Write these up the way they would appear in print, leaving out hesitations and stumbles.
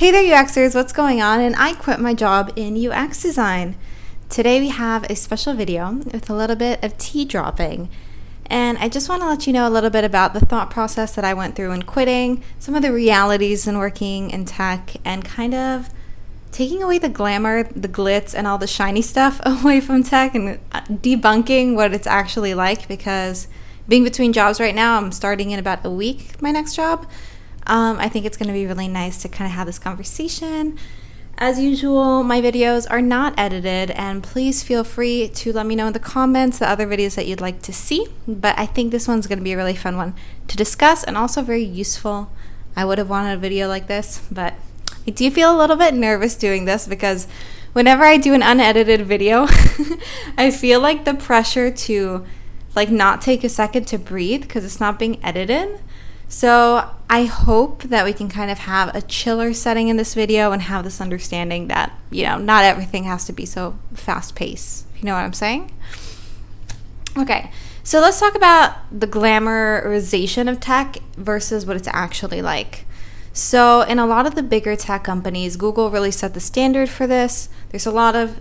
Hey there UXers, what's going on? And I quit my job in UX design. Today we have a special video with a little bit of tea dropping. And I just want to let you know a little bit about the thought process that I went through in quitting, some of the realities in working in tech, and kind of taking away the glamour, the glitz, and all the shiny stuff away from tech and debunking what it's actually like, because being between jobs right now, I'm starting in about a week my next job. I think it's going to be really nice to kind of have this conversation. As usual, my videos are not edited, and please feel free to let me know in the comments the other videos that you'd like to see. But I think this one's going to be a really fun one to discuss and also very useful. I would have wanted a video like this, but I do feel a little bit nervous doing this because whenever I do an unedited video, I feel like the pressure to not take a second to breathe because it's not being edited. So I hope that we can kind of have a chiller setting in this video and have this understanding that, not everything has to be so fast paced. You know what I'm saying? Okay, so let's talk about the glamorization of tech versus what it's actually like. So in a lot of the bigger tech companies, Google really set the standard for this. There's a lot of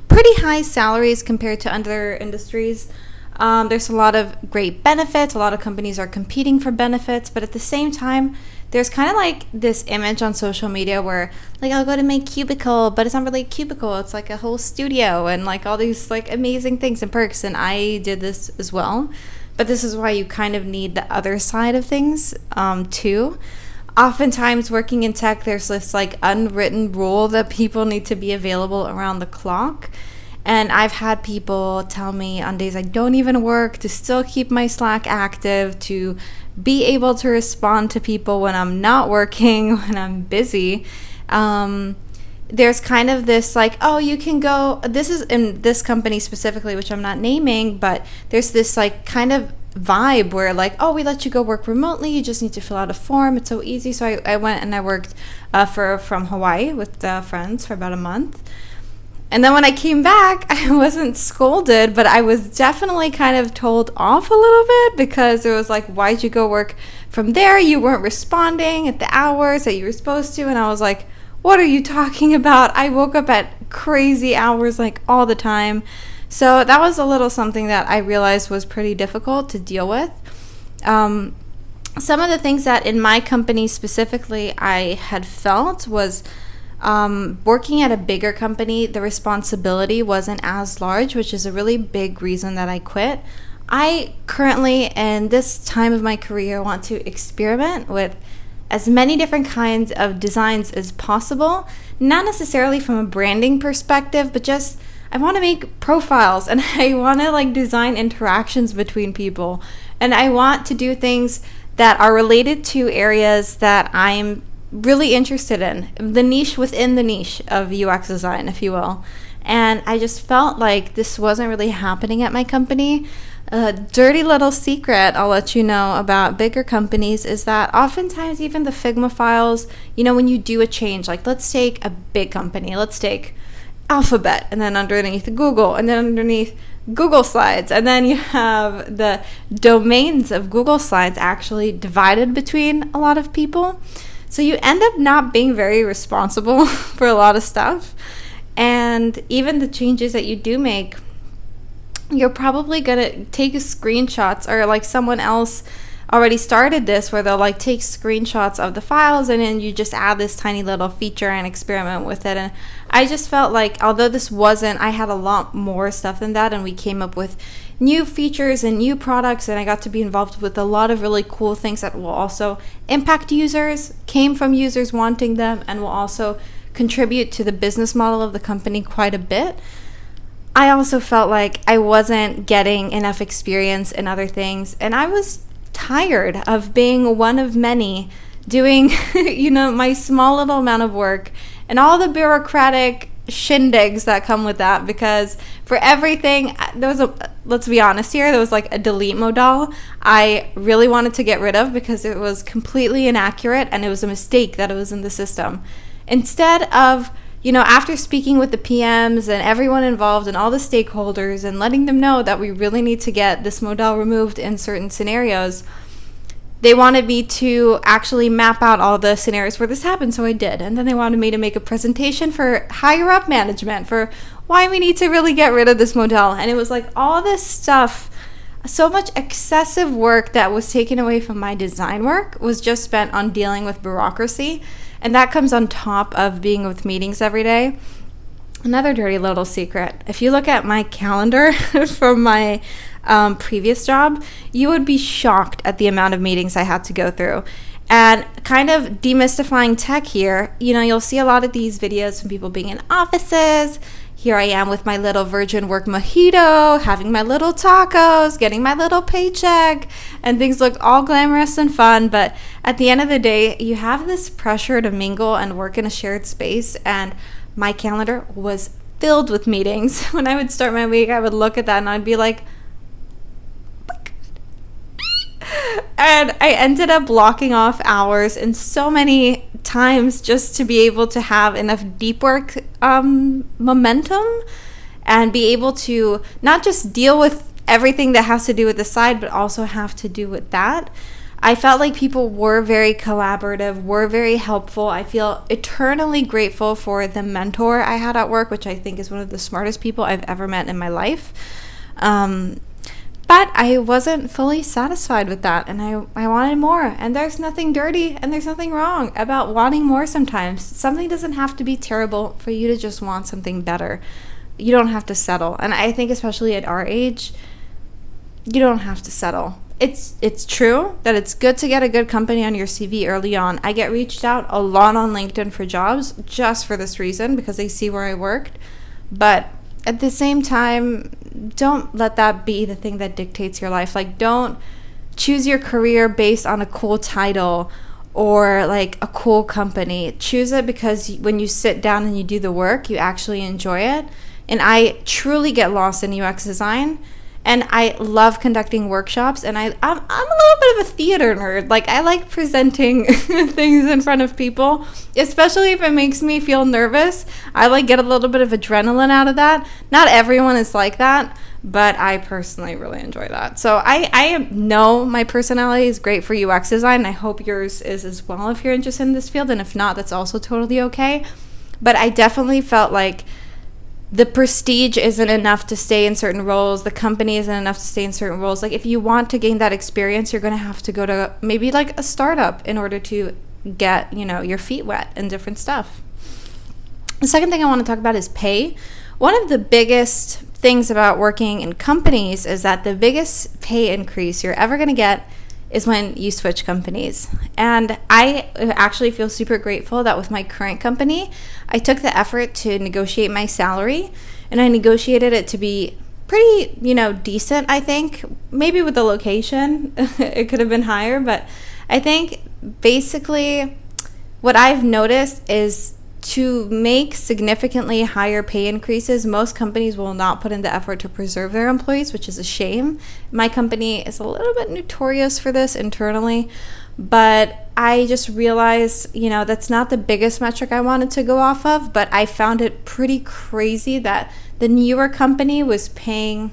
pretty high salaries compared to other industries. There's a lot of great benefits. A lot of companies are competing for benefits, but at the same time, there's kind of like this image on social media where I'll go to my cubicle, but it's not really a cubicle. It's like a whole studio and all these amazing things and perks. And I did this as well, but this is why you kind of need the other side of things too. Oftentimes working in tech, there's this unwritten rule that people need to be available around the clock. And I've had people tell me on days I don't even work to still keep my Slack active, to be able to respond to people when I'm not working, when I'm busy. There's kind of this you can go, this is in this company specifically, which I'm not naming, but there's this kind of vibe where we let you go work remotely, you just need to fill out a form, it's so easy. So I went and I worked from Hawaii with friends for about a month. And then when I came back, I wasn't scolded, but I was definitely kind of told off a little bit because it was why'd you go work from there? You weren't responding at the hours that you were supposed to. And I was like, what are you talking about? I woke up at crazy hours all the time. So that was a little something that I realized was pretty difficult to deal with. Some of the things that in my company specifically I had felt was working at a bigger company, the responsibility wasn't as large, which is a really big reason that I quit. I currently, in this time of my career, want to experiment with as many different kinds of designs as possible, not necessarily from a branding perspective, but just I want to make profiles and I want to design interactions between people, and I want to do things that are related to areas that I'm really interested in, the niche within the niche of UX design, if you will. And I just felt like this wasn't really happening at my company. A dirty little secret I'll let you know about bigger companies is that oftentimes even the Figma files, when you do a change, let's take a big company, let's take Alphabet, and then underneath Google, and then underneath Google Slides, and then you have the domains of Google Slides actually divided between a lot of people. So you end up not being very responsible for a lot of stuff. And even the changes that you do make, you're probably going to take screenshots, or someone else already started this where they'll take screenshots of the files and then you just add this tiny little feature and experiment with it. And I just felt although this wasn't, I had a lot more stuff than that, and we came up with new features and new products, and I got to be involved with a lot of really cool things that will also impact users, came from users wanting them, and will also contribute to the business model of the company quite a bit. I also felt like I wasn't getting enough experience in other things, and I was tired of being one of many doing my small little amount of work and all the bureaucratic shindigs that come with that, because for everything let's be honest here, there was a delete modal I really wanted to get rid of because it was completely inaccurate and it was a mistake that it was in the system. Instead of after speaking with the PMs and everyone involved and all the stakeholders and letting them know that we really need to get this modal removed in certain scenarios, they wanted me to actually map out all the scenarios where this happened, so I did. And then they wanted me to make a presentation for higher up management for why we need to really get rid of this motel. And it was like all this stuff, so much excessive work that was taken away from my design work was just spent on dealing with bureaucracy. And that comes on top of being with meetings every day. Another dirty little secret. If you look at my calendar from my previous job, you would be shocked at the amount of meetings I had to go through. And kind of demystifying tech here, you'll see a lot of these videos from people being in offices. Here I am with my little virgin work mojito, having my little tacos, getting my little paycheck, and things look all glamorous and fun. But at the end of the day, you have this pressure to mingle and work in a shared space. And my calendar was filled with meetings. When I would start my week, I would look at that and I'd be like, and I ended up blocking off hours and so many times just to be able to have enough deep work momentum and be able to not just deal with everything that has to do with the side, but also have to do with that. I felt like people were very collaborative, were very helpful. I feel eternally grateful for the mentor I had at work, which I think is one of the smartest people I've ever met in my life. But I wasn't fully satisfied with that, and I wanted more. And there's nothing dirty and there's nothing wrong about wanting more sometimes. Something doesn't have to be terrible for you to just want something better. You don't have to settle. And I think especially at our age, you don't have to settle. It's true that it's good to get a good company on your CV early on. I get reached out a lot on LinkedIn for jobs just for this reason, because they see where I worked. But at the same time, don't let that be the thing that dictates your life. Like, don't choose your career based on a cool title or like a cool company. Choose it because when you sit down and you do the work, you actually enjoy it. And I truly get lost in UX design. And I love conducting workshops, and I'm a little bit of a theater nerd. Like, I like presenting things in front of people, especially if it makes me feel nervous. I like get a little bit of adrenaline out of that. Not everyone is like that, but I personally really enjoy that. So I know my personality is great for UX design. I hope yours is as well if you're interested in this field, and if not, that's also totally okay. But I definitely felt like the prestige isn't enough to stay in certain roles. The company isn't enough to stay in certain roles. Like, if you want to gain that experience, you're going to have to go to maybe like a startup in order to get, your feet wet and different stuff. The second thing I want to talk about is pay. One of the biggest things about working in companies is that the biggest pay increase you're ever going to get is when you switch companies. And I actually feel super grateful that with my current company, I took the effort to negotiate my salary, and I negotiated it to be pretty, decent, I think. Maybe with the location, it could have been higher, but I think basically what I've noticed is to make significantly higher pay increases, most companies will not put in the effort to preserve their employees, which is a shame. My company is a little bit notorious for this internally, but I just realized, that's not the biggest metric I wanted to go off of, but I found it pretty crazy that the newer company was paying,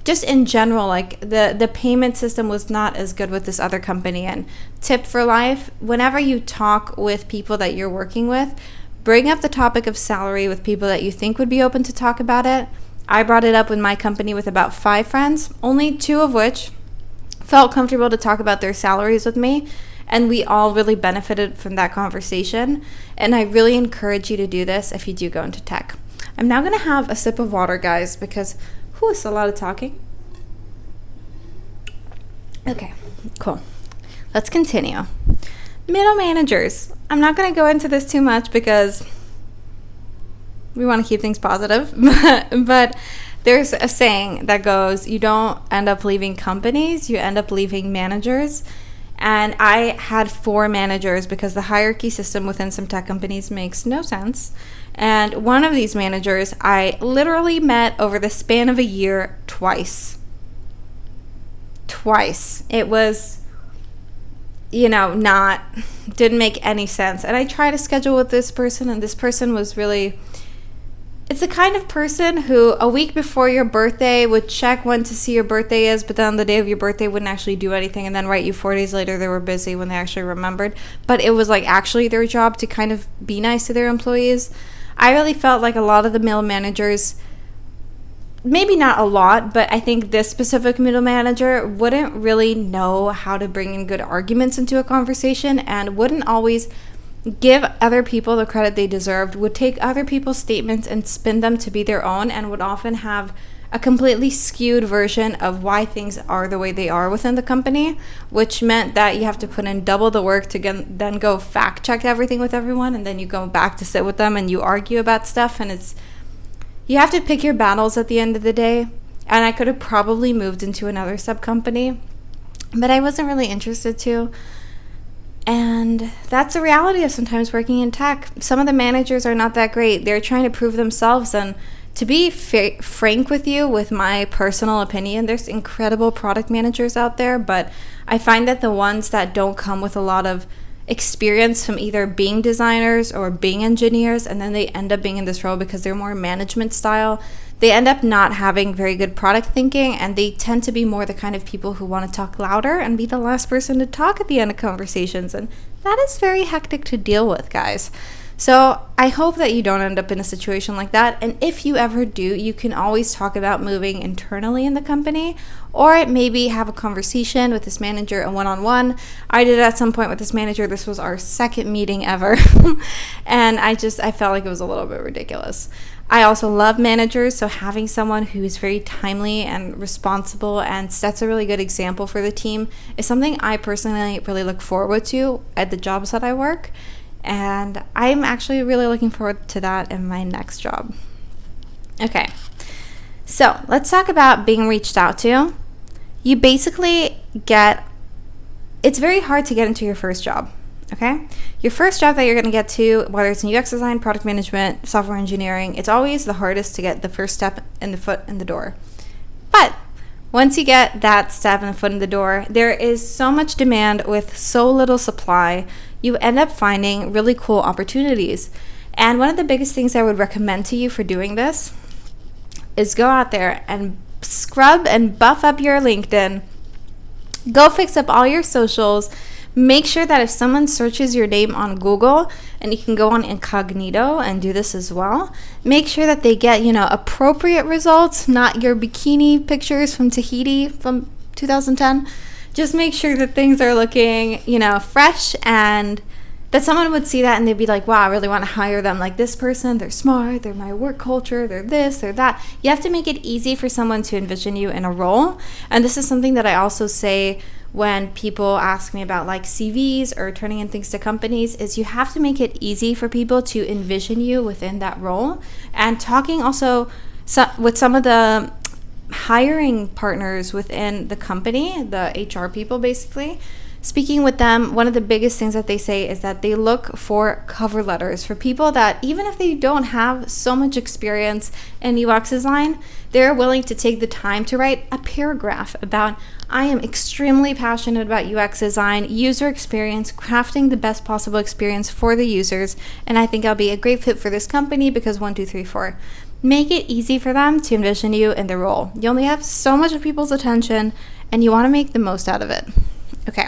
just in general, like the payment system was not as good with this other company. And tip for life, whenever you talk with people that you're working with, bring up the topic of salary with people that you think would be open to talk about it. I brought it up with my company with about 5 friends, only 2 of which felt comfortable to talk about their salaries with me, and we all really benefited from that conversation. And I really encourage you to do this if you do go into tech. I'm now going to have a sip of water, guys, because it's a lot of talking. Okay, cool. Let's continue. Middle managers. I'm not going to go into this too much because we want to keep things positive, but there's a saying that goes, you don't end up leaving companies, you end up leaving managers. And I had 4 managers because the hierarchy system within some tech companies makes no sense. And one of these managers I literally met over the span of a year twice. It was, didn't make any sense. And I tried to schedule with this person, and this person was really, It's the kind of person who a week before your birthday would check when to see your birthday is, but then on the day of your birthday wouldn't actually do anything, and then write you 4 days later they were busy when they actually remembered. But it was like actually their job to kind of be nice to their employees. I really felt like a lot of the middle managers, maybe not a lot, but I think this specific middle manager wouldn't really know how to bring in good arguments into a conversation and wouldn't always give other people the credit they deserved, would take other people's statements and spin them to be their own, and would often have a completely skewed version of why things are the way they are within the company, which meant that you have to put in double the work to then go fact check everything with everyone, and then you go back to sit with them and you argue about stuff, and you have to pick your battles at the end of the day. And I could have probably moved into another sub company, but I wasn't really interested to. And that's the reality of sometimes working in tech. Some of the managers are not that great. They're trying to prove themselves. And to be frank with you, with my personal opinion, there's incredible product managers out there, but I find that the ones that don't come with a lot of experience from either being designers or being engineers, and then they end up being in this role because they're more management style, they end up not having very good product thinking, and they tend to be more the kind of people who want to talk louder and be the last person to talk at the end of conversations, and that is very hectic to deal with, guys. So I hope that you don't end up in a situation like that, and if you ever do, you can always talk about moving internally in the company, or maybe have a conversation with this manager, a one-on-one. I did at some point with this manager. This was our second meeting ever, and I felt like it was a little bit ridiculous. I also love managers, so having someone who is very timely and responsible and sets a really good example for the team is something I personally really look forward to at the jobs that I work. And I'm actually really looking forward to that in my next job. Okay, so let's talk about being reached out to. You basically it's very hard to get into your first job, okay? Your first job that you're going to get to, whether it's in UX design, product management, software engineering, it's always the hardest to get the first step and the foot in the door. But once you get that step and the foot in the door, there is so much demand with so little supply, you end up finding really cool opportunities. And one of the biggest things I would recommend to you for doing this is go out there and scrub and buff up your LinkedIn. Go fix up all your socials. Make sure that if someone searches your name on Google, and you can go on incognito and do this as well, make sure that they get, appropriate results, not your bikini pictures from Tahiti from 2010. Just make sure that things are looking, fresh, and that someone would see that and they'd be like, wow, I really want to hire them. Like, this person, they're smart, they're my work culture, they're this, they're that. You have to make it easy for someone to envision you in a role. And this is something that I also say when people ask me about like CVs or turning in things to companies, is you have to make it easy for people to envision you within that role. And talking also with some of the hiring partners within the company, the HR people basically, speaking with them, one of the biggest things that they say is that they look for cover letters for people that, even if they don't have so much experience in UX design, they're willing to take the time to write a paragraph about, I am extremely passionate about UX design, user experience, crafting the best possible experience for the users, and I think I'll be a great fit for this company because 1, 2, 3, 4. Make it easy for them to envision you in the role. You only have so much of people's attention, and you want to make the most out of it. Okay.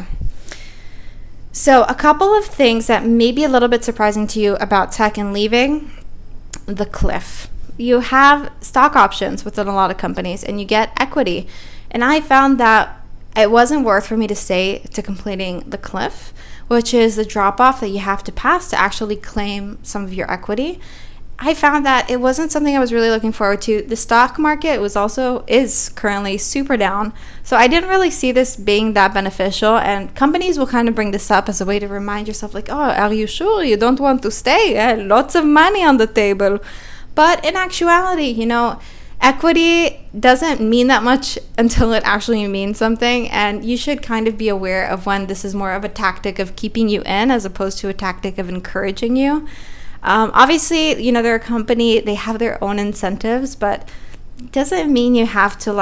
So a couple of things that may be a little bit surprising to you about tech and leaving the cliff. You have stock options within a lot of companies, and you get equity. And I found that it wasn't worth for me to stay to completing the cliff, which is the drop-off that you have to pass to actually claim some of your equity. I found that it wasn't something I was really looking forward to. The stock market is currently super down. So I didn't really see this being that beneficial. And companies will kind of bring this up as a way to remind yourself like, oh, are you sure you don't want to stay? Lots of money on the table. But in actuality, equity doesn't mean that much until it actually means something. And you should kind of be aware of when this is more of a tactic of keeping you in as opposed to a tactic of encouraging you. Obviously, they're a company, they have their own incentives, but it doesn't mean you have to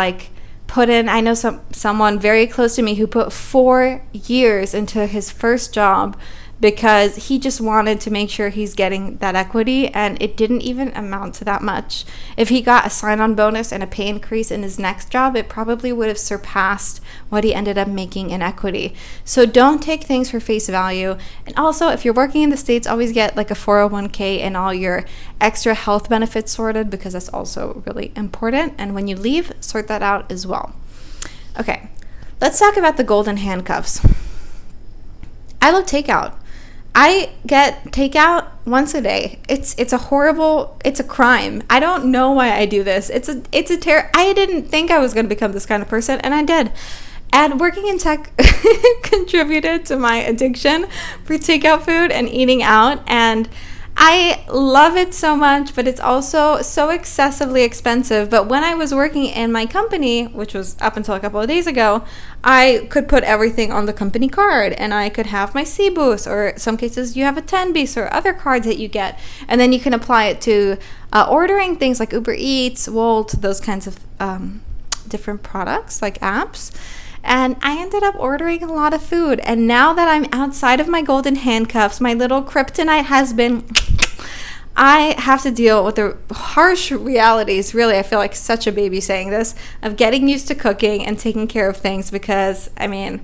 put in. I know someone very close to me who put 4 years into his first job because he just wanted to make sure he's getting that equity, and it didn't even amount to that much. If he got a sign-on bonus and a pay increase in his next job, it probably would have surpassed what he ended up making in equity. So don't take things for face value. And also, if you're working in the States, always get like a 401k and all your extra health benefits sorted, because that's also really important. And when you leave, sort that out as well. Okay, let's talk about the golden handcuffs. I love takeout. I get takeout once a day. It's a crime. I don't know why I do this. I didn't think I was going to become this kind of person, and I did. And working in tech contributed to my addiction for takeout food and eating out. And I love it so much, but it's also so excessively expensive. But when I was working in my company, which was up until a couple of days ago, I could put everything on the company card, and I could have my C boost, or in some cases you have a 10 boost or other cards that you get, and then you can apply it to ordering things like Uber Eats, Wolt, those kinds of different products like apps. And I ended up ordering a lot of food. And now that I'm outside of my golden handcuffs, my little kryptonite has been, I have to deal with the harsh realities, really, I feel like such a baby saying this, of getting used to cooking and taking care of things, because, I mean,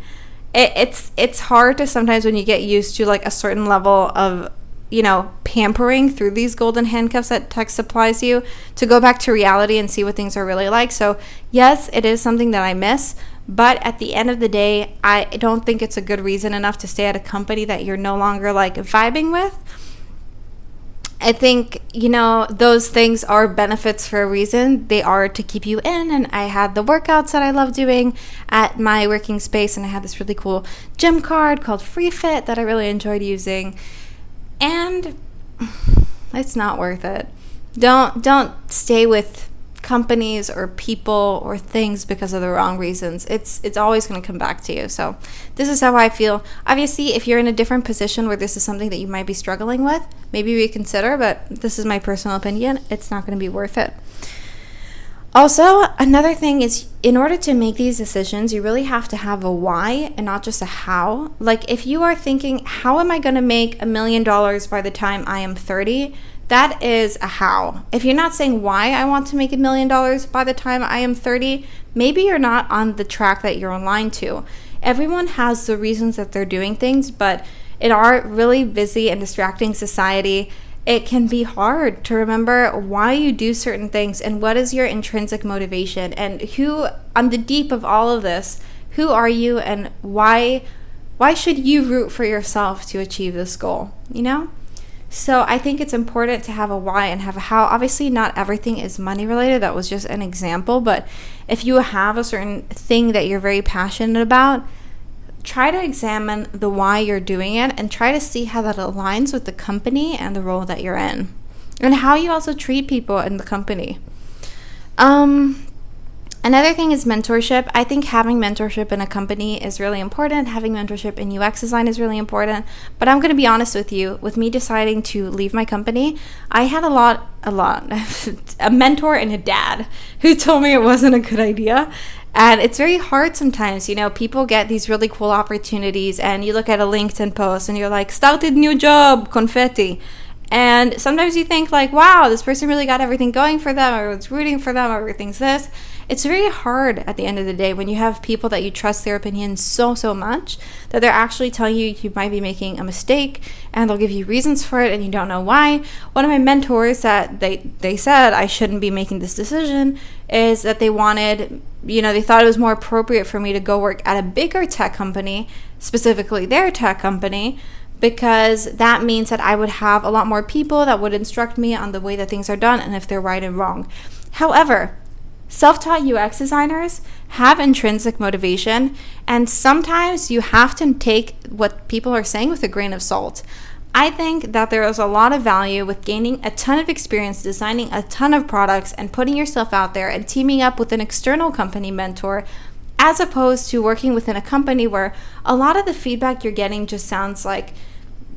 it's hard to sometimes, when you get used to like a certain level of, pampering through these golden handcuffs that tech supplies you, to go back to reality and see what things are really like. So yes, it is something that I miss, but at the end of the day, I don't think it's a good reason enough to stay at a company that you're no longer like vibing with. I think, those things are benefits for a reason. They are to keep you in. And I had the workouts that I love doing at my working space, and I had this really cool gym card called Free Fit that I really enjoyed using. And it's not worth it. Don't stay with companies or people or things because of the wrong reasons. It's always going to come back to you. So this is how I feel. Obviously, if you're in a different position where this is something that you might be struggling with, maybe reconsider, but this is my personal opinion. It's not going to be worth it. Also, another thing is, in order to make these decisions, you really have to have a why and not just a how. Like, if you are thinking, how am I going to make $1 million by the time I am 30? That is a how. If you're not saying why I want to make $1 million by the time I am 30, maybe you're not on the track that you're aligned to. Everyone has the reasons that they're doing things, but in our really busy and distracting society, it can be hard to remember why you do certain things and what is your intrinsic motivation, and who, on the deep of all of this, who are you, and why should you root for yourself to achieve this goal, So I think it's important to have a why and have a how. Obviously, not everything is money related. That was just an example. But if you have a certain thing that you're very passionate about, try to examine the why you're doing it and try to see how that aligns with the company and the role that you're in, and how you also treat people in the company. Another thing is mentorship. I think having mentorship in a company is really important. Having mentorship in UX design is really important. But I'm going to be honest with you. With me deciding to leave my company, I had a mentor and a dad who told me it wasn't a good idea. And it's very hard sometimes. People get these really cool opportunities, and you look at a LinkedIn post and you're like, started new job, confetti. And sometimes you think like, wow, this person really got everything going for them, or it's rooting for them, or everything's this. It's very hard at the end of the day when you have people that you trust their opinions so much that they're actually telling you you might be making a mistake, and they'll give you reasons for it and you don't know why. One of my mentors that they said I shouldn't be making this decision is that they wanted, they thought it was more appropriate for me to go work at a bigger tech company, specifically their tech company, because that means that I would have a lot more people that would instruct me on the way that things are done and if they're right and wrong. However, self-taught UX designers have intrinsic motivation, and sometimes you have to take what people are saying with a grain of salt. I think that there is a lot of value with gaining a ton of experience, designing a ton of products, and putting yourself out there and teaming up with an external company mentor, as opposed to working within a company where a lot of the feedback you're getting just sounds like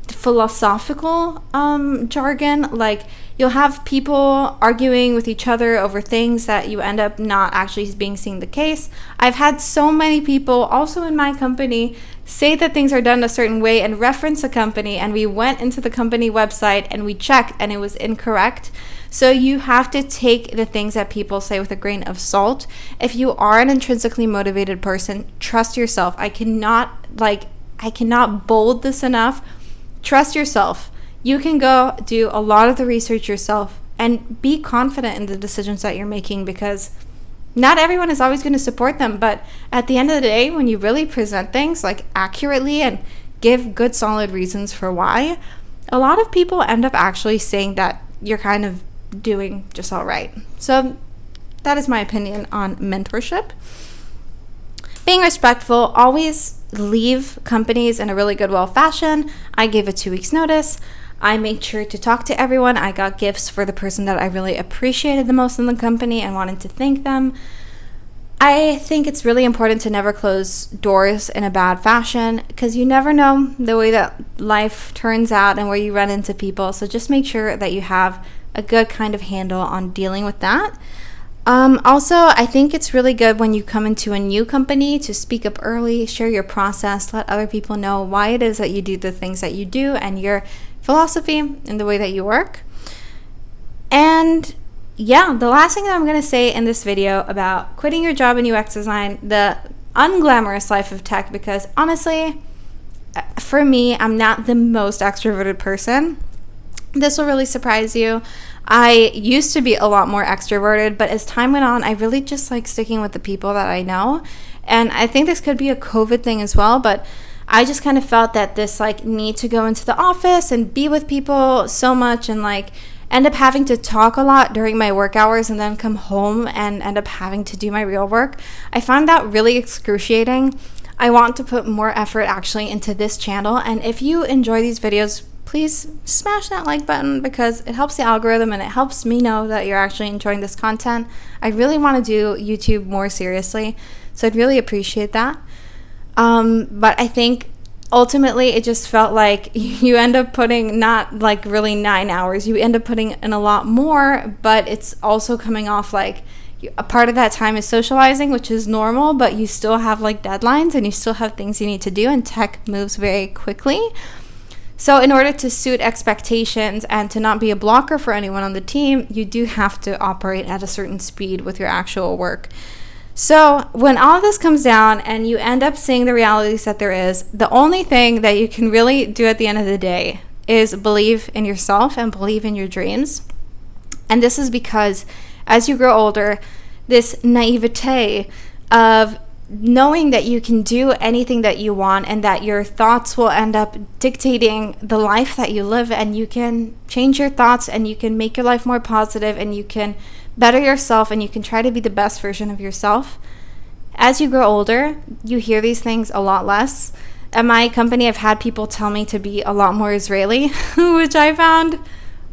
philosophical jargon. Like, you'll have people arguing with each other over things that you end up not actually being seen the case. I've had so many people also in my company say that things are done a certain way and reference a company, and we went into the company website and we checked and it was incorrect. So you have to take the things that people say with a grain of salt. If you are an intrinsically motivated person, trust yourself. I cannot bold this enough. Trust yourself. You can go do a lot of the research yourself and be confident in the decisions that you're making, because not everyone is always going to support them. But at the end of the day, when you really present things like accurately and give good solid reasons for why, a lot of people end up actually saying that you're kind of doing just all right. So that is my opinion on mentorship. Being respectful, always leave companies in a really good fashion. I gave a 2 weeks notice. I made sure to talk to everyone. I got gifts for the person that I really appreciated the most in the company and wanted to thank them. I think it's really important to never close doors in a bad fashion, because you never know the way that life turns out and where you run into people. So just make sure that you have a good kind of handle on dealing with that. Also, I think it's really good when you come into a new company to speak up early, share your process, let other people know why it is that you do the things that you do and your philosophy and the way that you work. And yeah, the last thing that I'm going to say in this video about quitting your job in UX design, the unglamorous life of tech, because honestly, for me, I'm not the most extroverted person. This will really surprise you. I used to be a lot more extroverted, but as time went on, I really just like sticking with the people that I know. And I think this could be a COVID thing as well, but I just kind of felt that this like need to go into the office and be with people so much and like end up having to talk a lot during my work hours and then come home and end up having to do my real work. I found that really excruciating. I want to put more effort actually into this channel. And if you enjoy these videos, please smash that like button, because it helps the algorithm and it helps me know that you're actually enjoying this content. I really want to do YouTube more seriously, so I'd really appreciate that. But I think ultimately it just felt like you end up putting not like really 9 hours, you end up putting in a lot more, but it's also coming off like a part of that time is socializing, which is normal, but you still have like deadlines and you still have things you need to do, and tech moves very quickly. So in order to suit expectations and to not be a blocker for anyone on the team, you do have to operate at a certain speed with your actual work. So when all of this comes down and you end up seeing the realities that there is, the only thing that you can really do at the end of the day is believe in yourself and believe in your dreams. And this is because as you grow older, this naivete of knowing that you can do anything that you want and that your thoughts will end up dictating the life that you live, and you can change your thoughts and you can make your life more positive and you can better yourself and you can try to be the best version of yourself. As you grow older, you hear these things a lot less. At my company, I've had people tell me to be a lot more Israeli, which I found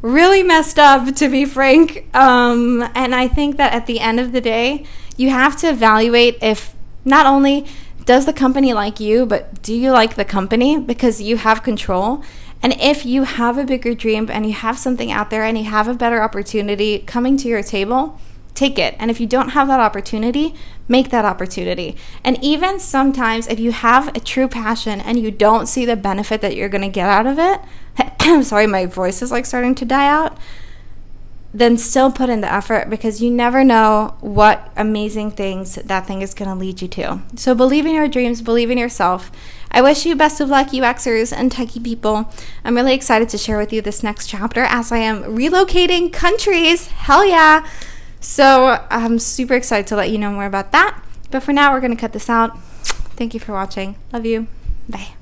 really messed up, to be frank. And I think that at the end of the day, you have to evaluate if not only does the company like you, but do you like the company, because you have control. And if you have a bigger dream and you have something out there and you have a better opportunity coming to your table, take it. And if you don't have that opportunity, make that opportunity. And even sometimes if you have a true passion and you don't see the benefit that you're going to get out of it, I'm sorry, my voice is like starting to die out, then still put in the effort, because you never know what amazing things that thing is going to lead you to. So believe in your dreams, believe in yourself. I wish you best of luck, UXers and techie people. I'm really excited to share with you this next chapter as I am relocating countries. Hell yeah. So I'm super excited to let you know more about that. But for now, we're going to cut this out. Thank you for watching. Love you. Bye.